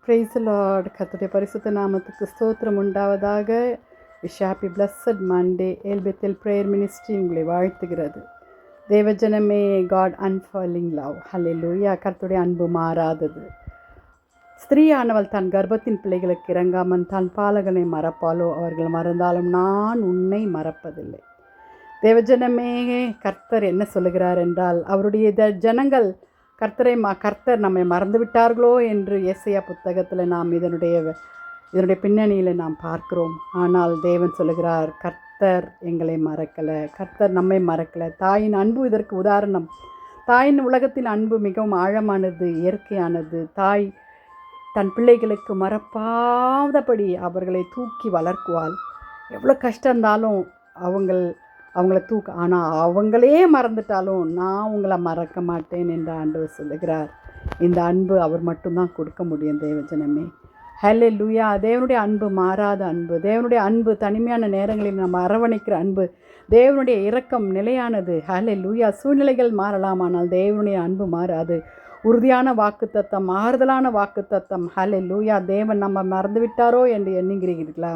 Price Lord. கர்த்தருடைய பரிசுத்த நாமத்துக்கு ஸ்தோத்திரம் உண்டாவதாக. Wish happy blessed Monday. Elbethel prayer ministry உங்களை வாழ்த்துகிறது. தேவஜனமே, காட் அன்ஃபாலிங் லவ். ஹல்லேலூயா. கர்த்தருடைய அன்பு மாறாதது. ஸ்திரீயானவள் தன் கர்ப்பத்தின் பிள்ளைகளுக்கு இறங்காமல் தன் பாலகனை மறப்பாலோ? அவர்கள் மறந்தாலும் நான் உன்னை மறப்பதில்லை. தேவஜனமே, கர்த்தர் என்ன சொல்லுகிறார் என்றால், அவருடைய ஜனங்கள் கர்த்தர் நம்மை மறந்து விட்டார்களோ என்று ஏசாயா புத்தகத்தில் நாம் இதனுடைய பின்னணியில் நாம் பார்க்கிறோம். ஆனால் தேவன் சொல்லுகிறார், கர்த்தர் எங்களை மறக்கலை, கர்த்தர் நம்மை மறக்கலை. தாயின் அன்பு இதற்கு உதாரணம். தாயின் உலகத்தின் அன்பு மிகவும் ஆழமானது, இயற்கையானது. தாய் தன் பிள்ளைகளுக்கு மறப்பாதபடி அவர்களை தூக்கி வளர்க்குவாள். எவ்வளோ கஷ்டம் இருந்தாலும் அவங்கள ஆனால் அவங்களே மறந்துட்டாலும் நான் உங்களை மறக்க மாட்டேன் என்று ஆண்டவர் சொல்லுகிறார். இந்த அன்பு அவர் மட்டும்தான் கொடுக்க முடியும். தேவஜனமே, ஹல்லேலூயா. தேவனுடைய அன்பு மாறாத அன்பு. தேவனுடைய அன்பு தனிமையான நேரங்களில் நம்ம அரவணைக்கிற அன்பு. தேவனுடைய இரக்கம் நிலையானது. ஹல்லேலூயா. சூழ்நிலைகள் மாறலாம், ஆனால் தேவனுடைய அன்பு மாறாது. உறுதியான வாக்குத்தத்தம், ஆறுதலான வாக்குத்தத்தம். ஹல்லேலூயா. தேவன் நம்ம மறந்து விட்டாரோ என்று எண்ணுகிறீர்களா?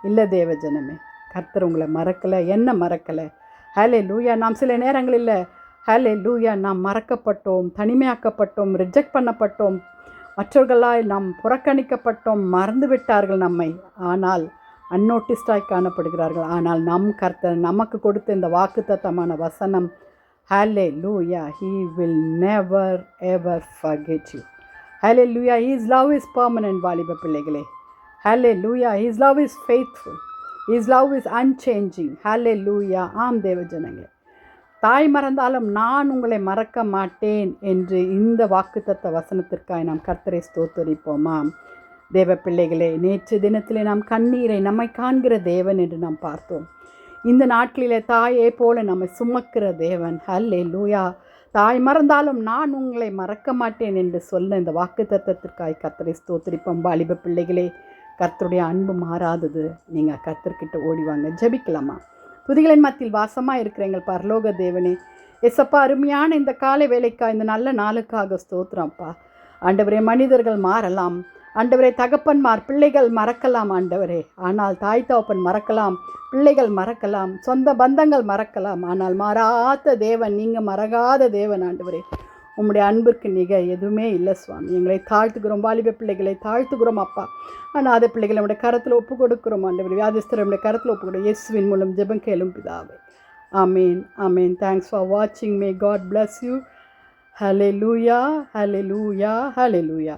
இல்லை தேவஜனமே, கர்த்தர் உங்களை மறக்கலை, என்ன மறக்கலை. ஹல்லேலூயா. நாம் சில நேரங்களில் ஹல்லேலூயா நாம் மறக்கப்பட்டோம், தனிமையாக்கப்பட்டோம், ரிஜெக்ட் பண்ணப்பட்டோம், மற்றவர்களால் நாம் புறக்கணிக்கப்பட்டோம், மறந்து விட்டார்கள் நம்மை. ஆனால் அன்னோட்டிஸ்டாய் காணப்படுகிறார்கள். ஆனால் நம் கர்த்தர் நமக்கு கொடுத்த இந்த வாக்குத்தத்தமான வசனம், ஹல்லேலூயா, he will never ever forget you. Hallelujah. his love is permanent. வாலிப பிள்ளைகளே, ஹல்லேலூயா. his love is faithful. His love is unchanging. Hallelujah. ஆம் தேவஜனங்களே, தாய் மறந்தாலும் நான் உங்களை மறக்க மாட்டேன் என்று இந்த வாக்குத்தத்த வசனத்திற்காக நாம் கர்த்தரை ஸ்தோத்தரிப்போமா? தேவ பிள்ளைகளே, நேற்று தினத்திலே நாம் கண்ணீரை நம்மை காண்கிற தேவன் என்று நாம் பார்த்தோம். இந்த நாட்களிலே தாயை போல நம்மை சுமக்கிற தேவன். ஹல்லேலூயா. தாய் மறந்தாலும் நான் உங்களை மறக்க மாட்டேன் என்று சொல்ல இந்த வாக்குத்தத்தத்திற்காக கர்த்தரை ஸ்தோத்தரிப்போம். வாலிப பிள்ளைகளே, கர்த்தருடைய அன்பு மாறாதது. நீங்கள் கர்த்தர்கிட்ட ஓடிவாங்க. ஜெபிக்கலாமா? துதிகளின் மத்தியில் வாசமாக இருக்கிற எங்கள் பரலோக தேவனே, எசப்பா, அருமையான இந்த காலை வேலைக்காக, இந்த நல்ல நாளுக்காக ஸ்தோத்திரம்ப்பா. ஆண்டவரே, மனிதர்கள் மாறலாம் ஆண்டவரே, தகப்பன்மார் பிள்ளைகள் மறக்கலாம் ஆண்டவரே, ஆனால் தாய் தகப்பன் மறக்கலாம், பிள்ளைகள் மறக்கலாம், சொந்த பந்தங்கள் மறக்கலாம், ஆனால் மாறாத தேவன், நீங்கள் மறக்காத தேவன் ஆண்டவரே. உம்முடைய அன்பிற்கு நிகர் எதுவுமே இல்லை சுவாமி. எங்களை தாழ்த்துக்கிறோம். வாலிப பிள்ளைகளை தாழ்த்துக்கிறோம் அப்பா. ஆனால் அதே பிள்ளைகளை நம்முடைய கரத்தில் ஒப்பு கொடுக்கிறோம் ஆண்டவரே. வியாதிஸ்தரை நம்முடைய கரத்தில் ஒப்பு கொடுக்கிறோம். இயேசுவின் மூலம் ஜெபம் கேளும் பிதாவே. ஆமீன், ஆமீன். தேங்க்ஸ் ஃபார் வாட்சிங். May God bless you. Hallelujah, hallelujah, hallelujah.